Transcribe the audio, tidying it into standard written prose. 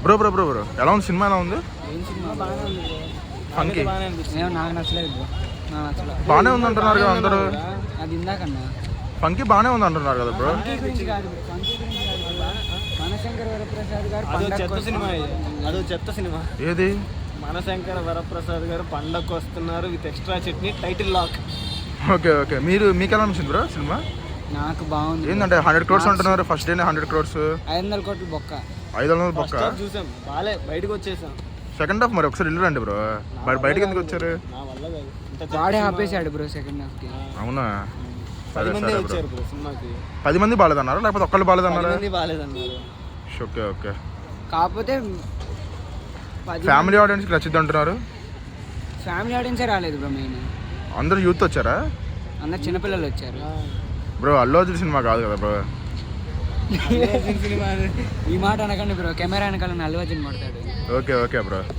Bro bro bro bro ఎలా ఉంది cinema? ఎలా ఉంది? ఫంకీ నాకు నచ్చలేదు బ్రో. బాగానే ఉంది అంటున్నారు కదా అందరూ. అది ఇందాకన్నా ఫంకీ బాగానే ఉంది అంటున్నారు కదా బ్రో. మనశంకర వరప్రసాద్ గారు అదో చెత్త సినిమా. ఏది? మనశంకర వరప్రసాద్ గారు పండగకు వస్తున్నారు with extra chutney title lock. Okay okay. మీకు ఎలా అనిపించింది బ్రో సినిమా? నాకు బాగుంది. ఏంటంటే 100 crores అంటున్నారు ఫస్ట్ డేనే. 100 crores 500 కోట్లు బొక్క. 500 బొక్క చూసాం బాలే బయటకు వచ్చేసాం. సెకండ్ హాఫ్ మరి ఒకసారి వెళ్ళరండి బ్రో. బయటకి ఎందుకు వచ్చారు? నా వల్ల కాదు. వాడే ఆపేసాడు బ్రో సెకండ్ హాఫ్ కి. అవునా? 10 మంది సరే వచ్చారు బ్రో సినిమాకి. 10 మంది బాగాలేదన్నారా లేకపోతే ఒక్కళ్ళు బాగాలేదన్నారా? 10 మంది బాగాలేదన్నారు. Okay okay. కాకపోతే ఫ్యామిలీ ఆడియన్స్కి నచ్చింది అంటున్నారు. ఫ్యామిలీ ఆడియన్సే రాలేదు బ్రో. మెయిన్ అందరూ యూత్ వచ్చారా? అందరు చిన్నపిల్లలు వచ్చారు బ్రో. అల్లు అర్జున్ సినిమా కాదు కదా బ్రో. ఈ మాట అనకండి బ్రో. కెమెరా వెనకాల అల్లు అర్జున్ కొడతాడు. Okay okay bro.